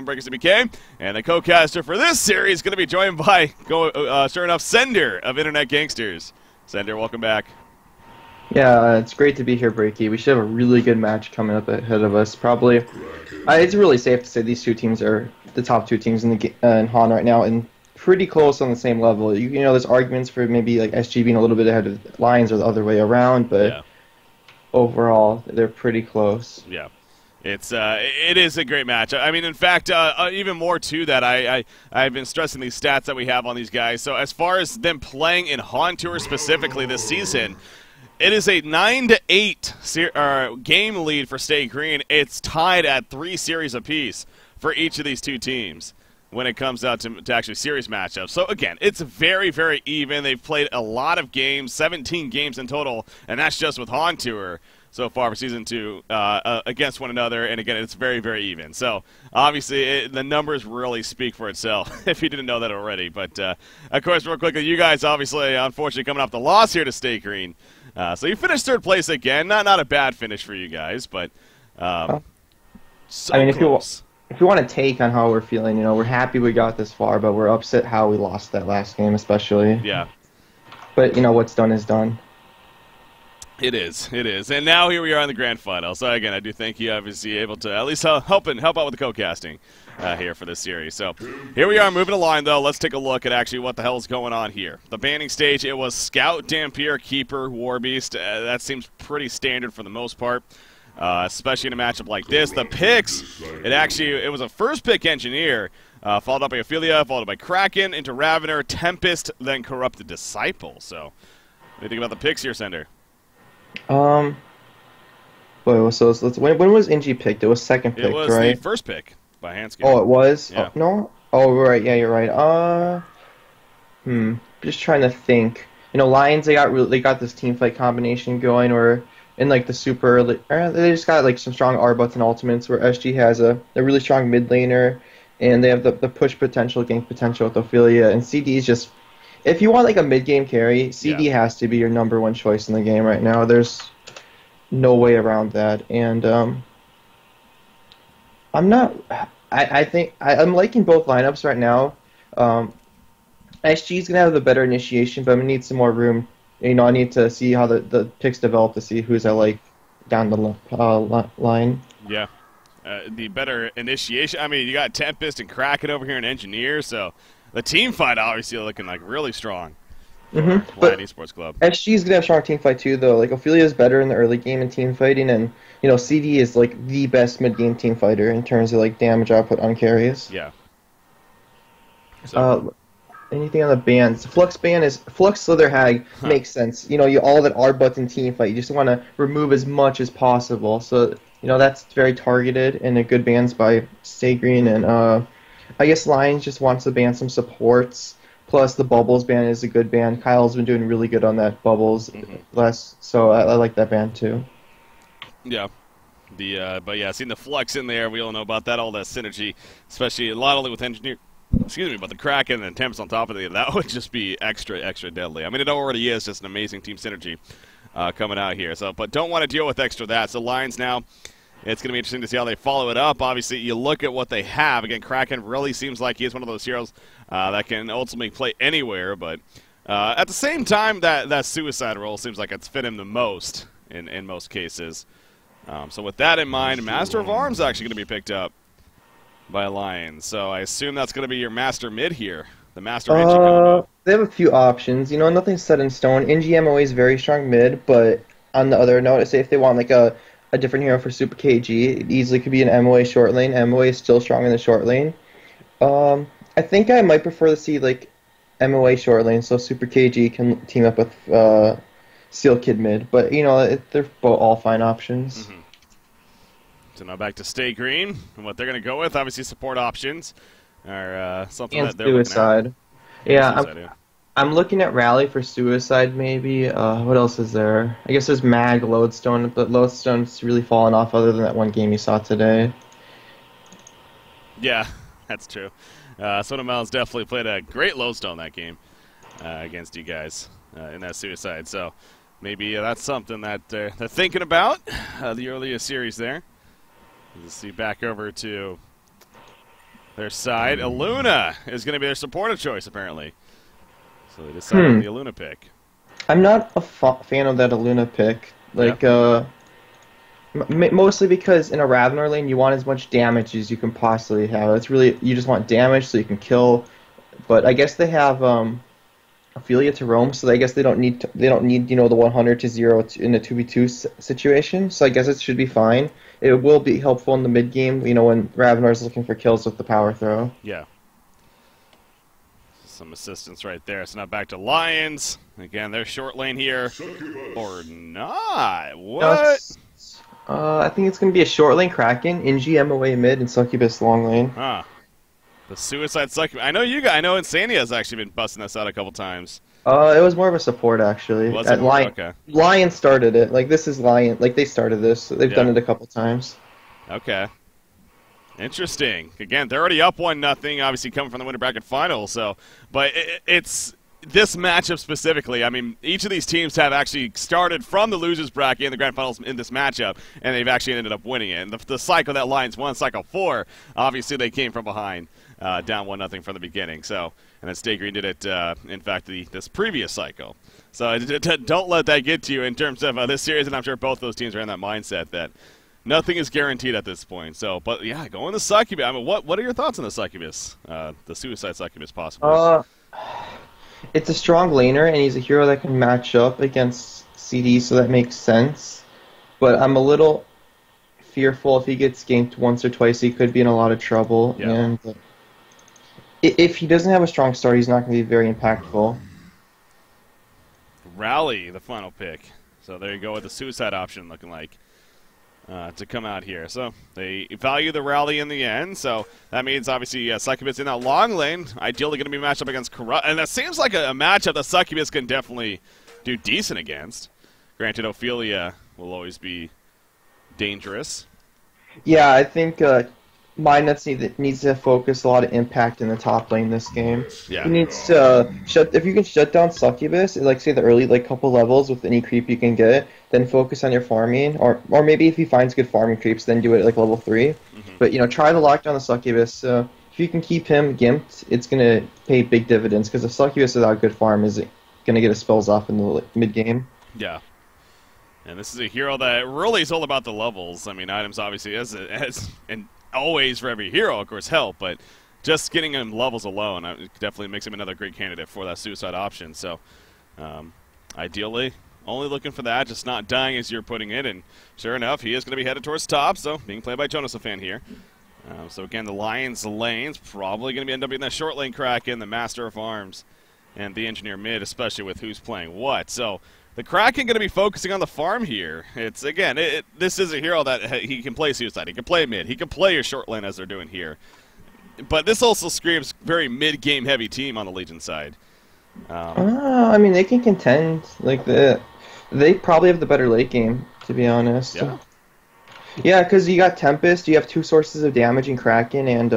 Breakers BK, and the co-caster for this series is going to be joined by, sure enough, Sender of Internet Gangsters. Sender, welcome back. Yeah, it's great to be here, Breaky. We should have a really good match coming up ahead of us. Probably, it's really safe to say these two teams are the top two teams in the in HoN right now, and pretty close on the same level. You know, there's arguments for maybe like SG being a little bit ahead of Lions or the other way around, but overall, they're pretty close. Yeah. It is a great match. I mean, in fact, even more to that, I've been stressing these stats that we have on these guys. So as far as them playing in HoN Tour specifically this season, it is a 9-8 game lead for Stay Green. It's tied at 3 series apiece for each of these two teams when it comes out to actually series matchups. So again, it's very, very even. They've played a lot of games, 17 games in total, and that's just with HoN Tour so far for Season 2 against one another, and again, it's very, very even. So, obviously, the numbers really speak for itself, if you didn't know that already. But, of course, real quickly, you guys, obviously, unfortunately, coming off the loss here to Stay Green. So you finished 3rd place again. Not a bad finish for you guys, but so I mean, close. if you want to take on how we're feeling, you know, we're happy we got this far, but we're upset how we lost that last game, especially. Yeah. But, you know, what's done is done. It is. And now here we are in the grand final. So, again, I do thank you, obviously, able to at least help out with the co-casting here for this series. So, here we are moving along, though. Let's take a look at actually what the hell is going on here. The banning stage, it was Scout, Dampier, Keeper, Warbeast. That seems pretty standard for the most part, especially in a matchup like this. The picks, it was a first pick Engineer, followed up by Ophelia, followed by Kraken, into Ravener, Tempest, then Corrupted Disciple. So, what do you think about the picks here, Sender? Wait, so when was Ingy picked? It was second pick, right? It was the first pick by Hanskin. Oh, it was? Yeah. Oh, no? Oh, right. Yeah, you're right. Just trying to think. You know, Lions, they got this team fight combination going, or in like the super, they just got like some strong R button ultimates, where SG has a really strong mid laner, and they have the push potential, gank potential with Ophelia, and CD is just. If you want like a mid-game carry, CD has to be your #1 choice in the game right now. There's no way around that. And I'm liking both lineups right now. SG's gonna have the better initiation, but I'm gonna need some more room. You know, I need to see how the picks develop to see who's I like down the line. Yeah, the better initiation. I mean, you got Tempest and Kraken over here in Engineer, so. The team fight obviously looking like really strong. But Esports Club. SG's gonna have strong team fight too, though. Like Ophelia's better in the early game in team fighting, and you know CD is like the best mid game team fighter in terms of like damage output on carries. Yeah. So. Anything on the bans? Flux Slither Hag makes sense. You know, all that R button team fight. You just want to remove as much as possible. So you know that's very targeted and a good bans by Stay Green and I guess Lions just wants to ban some supports. Plus, the Bubbles ban is a good ban. Kyle's been doing really good on that Bubbles so I like that ban too. Yeah. But yeah, seeing the Flux in there, we all know about that, all that synergy, especially not only with Engineer, but the Kraken and Temps on top of it, that would just be extra, extra deadly. I mean, it already is just an amazing team synergy coming out here. So, but don't want to deal with extra that. So Lions now. It's going to be interesting to see how they follow it up. Obviously, you look at what they have. Again, Kraken really seems like he is one of those heroes that can ultimately play anywhere. But at the same time, that suicide role seems like it's fit him the most in most cases. So with that in mind, Master of Arms is actually going to be picked up by Lions. So I assume that's going to be your Master mid here. The Master Ingy combo. They have a few options. You know, nothing's set in stone. Ingy MOA is very strong mid, but on the other note, say if they want like a different hero for Super KG. It easily could be an MOA short lane. MOA is still strong in the short lane. I think I might prefer to see like MOA short lane, so Super KG can team up with Seal Kid mid. But you know, they're both all fine options. So now back to Stay Green, and what they're going to go with, obviously support options are something and that they're Suicide. looking at. Yeah, I'm looking at Rally for Suicide, maybe. What else is there? I guess there's Mag, Lodestone, but Lodestone's really fallen off other than that one game you saw today. Yeah, that's true. Sonomel's definitely played a great Lodestone that game against you guys in that Suicide. So maybe that's something that they're thinking about, the earlier series there. Let's see, back over to their side. Aluna is going to be their supportive choice, apparently. So they decided on the Aluna pick. I'm not a fan of that Aluna pick. Like, mostly because in a Ravnar lane, you want as much damage as you can possibly have. It's really, you just want damage so you can kill. But I guess they have Ophelia to roam, so I guess they don't need you know, the 100 to 0 in a 2v2 situation. So I guess it should be fine. It will be helpful in the mid game, you know, when Ravnar is looking for kills with the power throw. Yeah. Some assistance right there. So now back to Lions. Again, they're short lane here. Or not. What? I think it's going to be a short lane Kraken, Inji MOA mid, and Succubus long lane. Huh. The Suicide Succubus. I know you guys. I know Insania has actually been busting this out a couple times. It was more of a support, actually. Was it? Okay. Lion started it. Like, this is Lion. Like, they started this. So they've done it a couple times. Okay. Interesting. Again, they're already up 1-0, obviously coming from the winter bracket final. So, but it's this matchup specifically. I mean, each of these teams have actually started from the losers bracket in the grand finals in this matchup, and they've actually ended up winning it. And the cycle that Lions won, cycle 4, obviously they came from behind, down 1-0 from the beginning. So, and then Stay Green did it, in fact, this previous cycle. So don't let that get to you in terms of this series, and I'm sure both those teams are in that mindset that nothing is guaranteed at this point. So, but yeah, going to Succubus. I mean, what are your thoughts on the Succubus, the Suicide Succubus, possibly? It's a strong laner, and he's a hero that can match up against CD, so that makes sense. But I'm a little fearful if he gets ganked once or twice, he could be in a lot of trouble. Yeah. And if he doesn't have a strong start, he's not going to be very impactful. Rally, the final pick. So there you go with the Suicide option looking like. To come out here. So they value the rally in the end, so that means obviously Succubus in that long lane, ideally going to be matched up against Corrupt, and that seems like a matchup that Succubus can definitely do decent against. Granted, Ophelia will always be dangerous. Yeah, I think Mindnuts needs to focus a lot of impact in the top lane this game. Yeah. He needs to if you can shut down Succubus, like say the early couple levels with any creep you can get, then focus on your farming, or maybe if he finds good farming creeps, then do it at level 3. But you know, try to lock down the Succubus. If you can keep him gimped, it's gonna pay big dividends because the Succubus without good farm is gonna get his spells off in the mid game. Yeah. And this is a hero that really is all about the levels. I mean, items obviously and always for every hero, of course, help, but just getting him levels alone definitely makes him another great candidate for that Suicide option. So, ideally, only looking for that, just not dying as you're putting it, and sure enough, he is going to be headed towards top, so being played by Jonas, a fan here. So again, the Lions lane's probably going to end up being that short lane Kraken, the Master of Arms, and the Engineer mid, especially with who's playing what. So the Kraken going to be focusing on the farm here. It's, again, this is a hero that he can play Suicide. He can play mid. He can play your short lane as they're doing here. But this also screams very mid-game heavy team on the Legion side. I mean, they can contend. Like, they probably have the better late game, to be honest. Yeah. Yeah, because you got Tempest, you have 2 sources of damage in Kraken and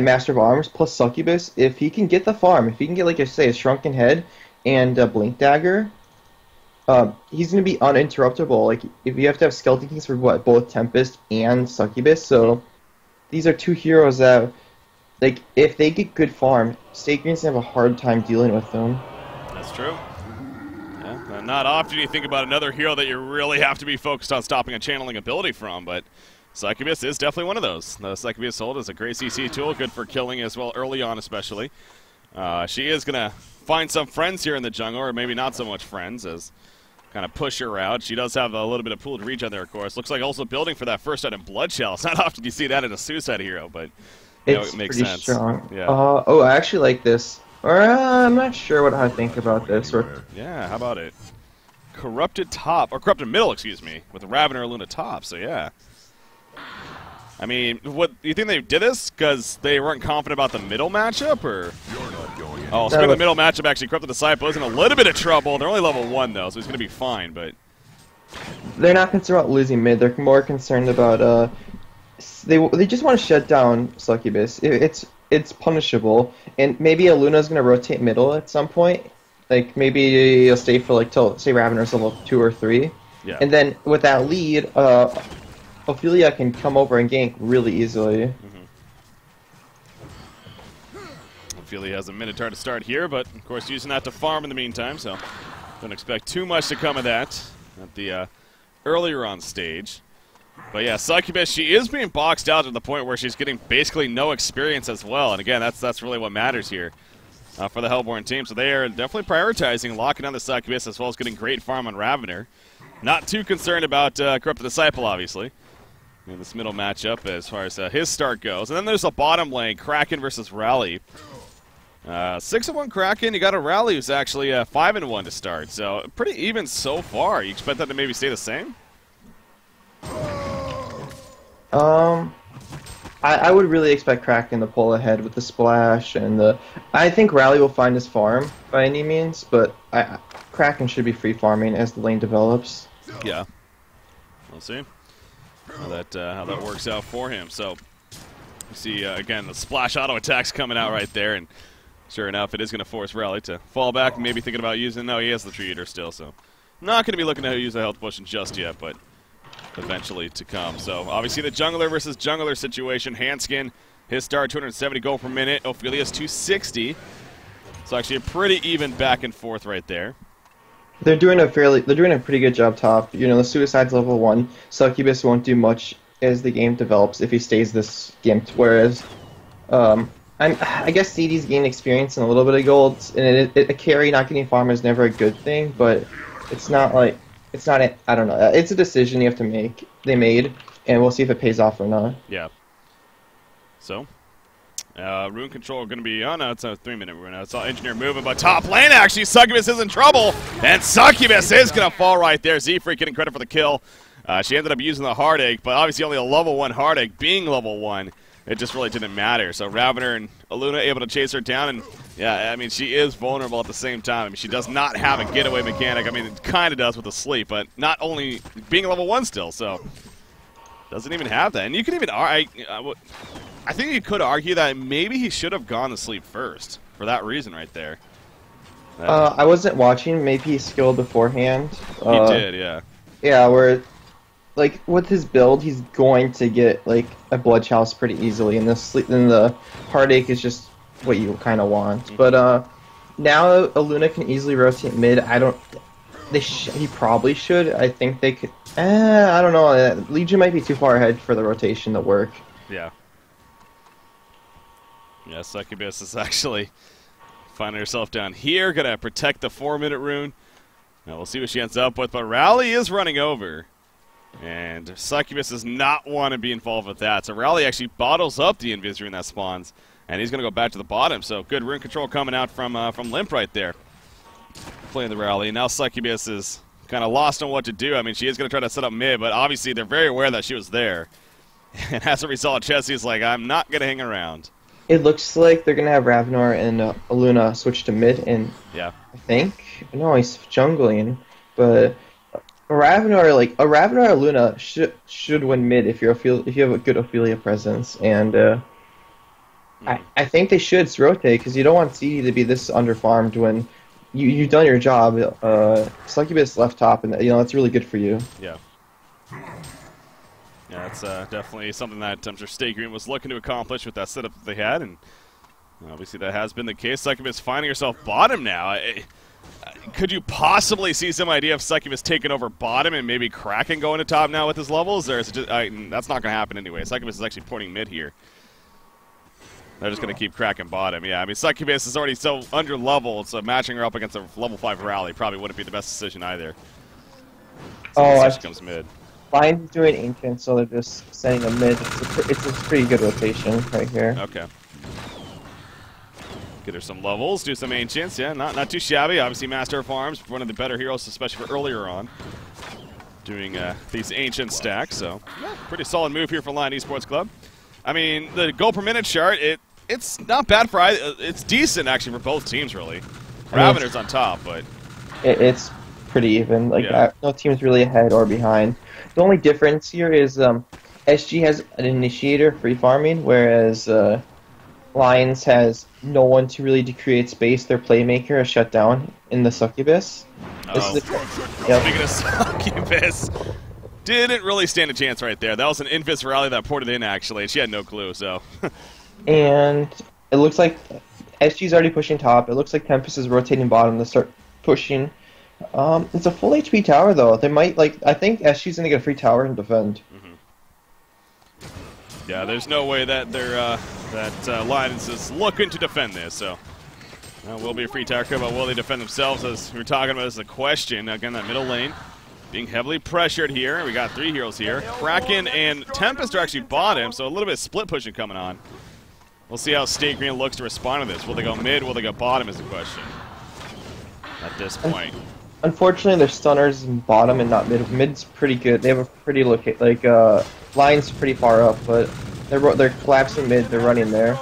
Master of Arms, plus Succubus. If he can get the farm, if he can get, like I say, a Shrunken Head and a Blink Dagger, he's going to be uninterruptible. Like, if you have to have Skeleton Kings for both Tempest and Succubus, so these are 2 heroes that, like, if they get good farm, State Green's going to have a hard time dealing with them. That's true. Yeah, not often you think about another hero that you really have to be focused on stopping a channeling ability from, but Succubus is definitely one of those. The Succubus ult is a great CC tool, good for killing as well, early on especially. She is going to find some friends here in the jungle, or maybe not so much friends, as kind of push her out. She does have a little bit of pooled regen there, of course. Looks like also building for that first item, Blood Shell. It's not often you see that in a Suicide hero, but it makes sense. Strong. Yeah. Oh, I actually like this. I'm not sure what I think about this. Yeah, how about it? Corrupted top, or Corrupted middle, excuse me, with Ravener Luna top, so yeah. I mean, what do you think they did this because they weren't confident about the middle matchup, or? Oh, speaking of the middle matchup, actually, Corrupted Disciple is in a little bit of trouble. They're only level 1, though, so he's going to be fine, but... They're not concerned about losing mid. They're more concerned about, they just want to shut down Succubus. It's punishable, and maybe Aluna's going to rotate middle at some point. Like, maybe he'll stay for, like, till, say, Ravener's level 2 or 3. Yeah. And then, with that lead, Ophelia can come over and gank really easily. Ophelia has a Minotaur to start here, but of course using that to farm in the meantime, so don't expect too much to come of that at the earlier on stage. But yeah, Succubus, she is being boxed out to the point where she's getting basically no experience as well, and again, that's really what matters here for the Hellborn team. So they are definitely prioritizing locking down the Succubus as well as getting great farm on Ravener. Not too concerned about Corrupted Disciple, obviously, in this middle matchup as far as his start goes. And then there's a bottom lane, Kraken versus Rally. 6-1 Kraken, you got a Rally who's actually 5-1 to start, so pretty even so far. You expect that to maybe stay the same? I would really expect Kraken to pull ahead with the splash, and I think Rally will find his farm by any means, but Kraken should be free farming as the lane develops. Yeah, we'll see how that works out for him. So you see again the splash auto attacks coming out right there, and sure enough, it is going to force Rally to fall back and maybe thinking about using. No, he has the Tree Eater still, so not going to be looking to use a health potion just yet, but eventually to come. So obviously the jungler versus jungler situation. Hanskin, his start 270 gold per minute. Ophelia's 260. So actually a pretty even back and forth right there. They're doing a pretty good job top. You know, the Suicide's level 1. Succubus won't do much as the game develops if he stays this gimped. Whereas, I guess CD's gained experience and a little bit of gold, and a carry not getting farm is never a good thing. But it's not like I don't know. It's a decision you have to make. They made, and we'll see if it pays off or not. Yeah. So, rune control going to be, oh no, it's a 3-minute rune. I saw Engineer moving, but top lane actually, Succubus is in trouble, and Succubus is going to fall right there. Z-Freak getting credit for the kill. She ended up using the Heartache, but obviously only a level 1 Heartache. Being level 1, it just really didn't matter. So Ravener and Aluna able to chase her down, and yeah, I mean, she is vulnerable at the same time. I mean, she does not have a getaway mechanic. I mean, it kind of does with the sleep, but not only being level 1 still, so doesn't even have that. And you could even, I think you could argue that maybe he should have gone to sleep first for that reason right there. I wasn't watching. Maybe he skilled beforehand. He did, yeah. Yeah, where, like, with his build, he's going to get, like, a Blood Chalice pretty easily, and the Heartache is just what you kind of want. But now Aluna can easily rotate mid. He probably should. I think they could. I don't know. Legion might be too far ahead for the rotation to work. Yeah. Yeah, Succubus is actually finding herself down here. Gonna protect the 4-minute rune. Now we'll see what she ends up with. But Rally is running over, and Succubus does not want to be involved with that. So Rally actually bottles up the Invis rune that spawns. And he's going to go back to the bottom, so good rune control coming out from Limp right there. Playing the Rally. Now Succubus is kind of lost on what to do. I mean, she is going to try to set up mid, but obviously they're very aware that she was there. And as a result, Chessie's like, I'm not going to hang around. It looks like they're going to have Ravener and Aluna switch to mid, and yeah. I think, no, he's jungling, but a Ravener or Aluna should win mid if you have a good Ophelia presence, and I think they should rotate, because you don't want CD to be this underfarmed when you've done your job. Succubus left top, and that's really good for you. Yeah. Yeah, that's definitely something that I'm sure Stay Green was looking to accomplish with that setup that they had, and obviously that has been the case. Succubus finding herself bottom now. Could you possibly see some idea of Succubus taking over bottom and maybe Kraken going to top now with his levels, or is it just, that's not going to happen anyway. Succubus is actually porting mid here. They're just going to keep cracking bottom. Yeah, I mean, Succubus is already so under-leveled, so matching her up against a level 5 Rally probably wouldn't be the best decision either. So she comes mid. Lion's doing Ancient, so they're just sending a mid. It's a pretty good rotation right here. Okay. Get her some levels, do some Ancients. Yeah, not too shabby. Obviously, Master of Arms, one of the better heroes, especially for earlier on. Doing these Ancient stacks, so yeah, pretty solid move here for Lion Esports Club. I mean, the goal per minute chart, it's not bad for either. It's decent, actually, for both teams, really. Ravener's on top, but it's pretty even. Like, yeah. No team's really ahead or behind. The only difference here is SG has an initiator free farming, whereas Lions has no one to really create space. Their playmaker is shut down in the Succubus. Speaking of Succubus, didn't really stand a chance right there. That was an Invis Rally that ported in, actually, and she had no clue, so. And it looks like SG's already pushing top. It looks like Tempest is rotating bottom to start pushing. It's a full HP tower though. They might like. I think SG's gonna get a free tower and defend. Yeah, there's no way that they're Lions is looking to defend this. So will be a free tower, but will they defend themselves? As we were talking about, is the question. Again, that middle lane being heavily pressured here. We got 3 heroes here. Kraken and Tempest are actually bottom, so a little bit of split pushing coming on. We'll see how State Green looks to respond to this. Will they go mid? Will they go bottom? Is the question at this point. Unfortunately, their stunners in bottom and not mid. Mid's pretty good. They have a pretty line's pretty far up, but they're collapsing mid. They're running there.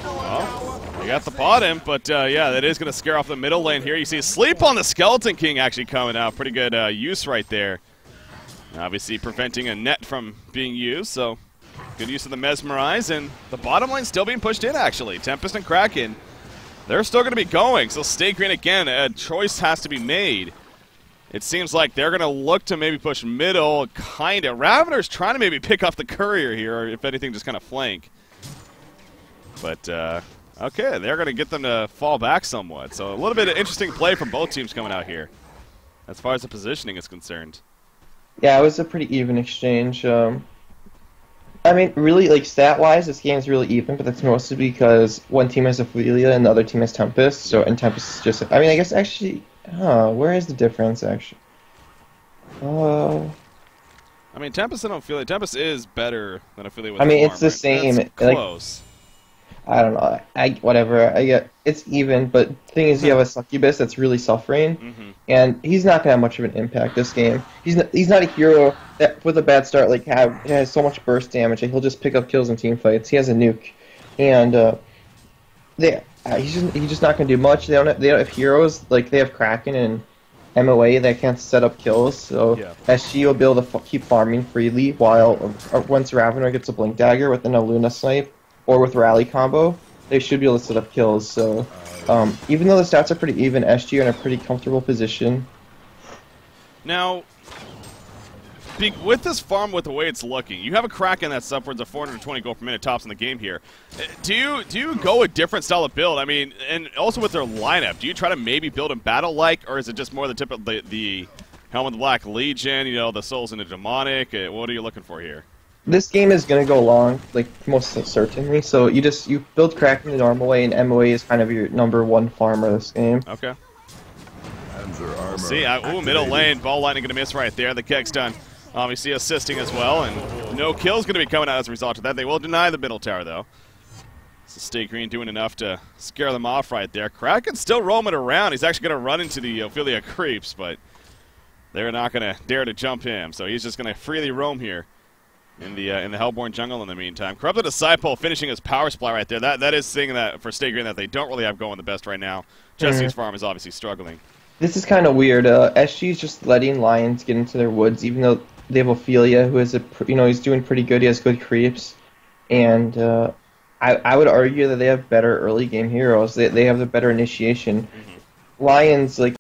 Well, they got the bottom, but yeah, that is going to scare off the middle lane here. You see Sleep on the Skeleton King actually coming out. Pretty good use right there. Obviously preventing a net from being used, so good use of the Mesmerize, and the bottom lane still being pushed in actually. Tempest and Kraken, they're still going to be going, so State Green again, a choice has to be made. It seems like they're going to look to maybe push middle, kind of. Ravener's trying to maybe pick off the courier here, or if anything, just kind of flank. But, okay, they're going to get them to fall back somewhat. So a little bit of interesting play from both teams coming out here, as far as the positioning is concerned. Yeah, it was a pretty even exchange. I mean, really, like, stat-wise, this game is really even, but that's mostly because one team has Ophelia and the other team has Tempest, so, and Tempest is just, I mean, I guess actually, where is the difference, actually? I mean, Tempest and Ophelia, Tempest is better than Ophelia with I mean, farm, it's the right? same. That's close. I don't know, whatever, I get, it's even, but the thing is, you have a Succubus that's really suffering, and he's not going to have much of an impact this game. He's not a hero that, with a bad start, like, has so much burst damage, like, he'll just pick up kills in team fights. He has a nuke, and, he's just not going to do much. They don't have heroes, like, they have Kraken and MOA that can't set up kills, so SG will be able to keep farming freely, while, once Ravener gets a Blink Dagger with an Luna Snipe, or with Rally combo, they should be able to set up kills. So, even though the stats are pretty even, SG are in a pretty comfortable position. Now, with this farm, with the way it's looking, you have a Kraken that's upwards of 420 gold per minute tops in the game here. Do you go a different style of build? I mean, and also with their lineup, do you try to maybe build a battle-like, or is it just more the tip of the Helm of the Black Legion, you know, the Souls into Demonic? What are you looking for here? This game is going to go long, like, most certainly, so you build Kraken the normal way, and MOA is kind of your #1 farmer this game. Okay. See, middle lane, ball lightning going to miss right there. The Keg's done, obviously assisting as well, and no kills going to be coming out as a result of that. They will deny the middle tower, though. So State Green doing enough to scare them off right there. Kraken's still roaming around. He's actually going to run into the Ophelia creeps, but they're not going to dare to jump him, so he's just going to freely roam here in the Hellborn jungle in the meantime. Corrupted Disciple finishing his power supply right there. That is saying that for State Green that they don't really have going the best right now. Jesse's farm is obviously struggling. This is kind of weird. SG is just letting Lions get into their woods, even though they have Ophelia, who is he's doing pretty good. He has good creeps, and I would argue that they have better early game heroes. They have the better initiation. Lions, like,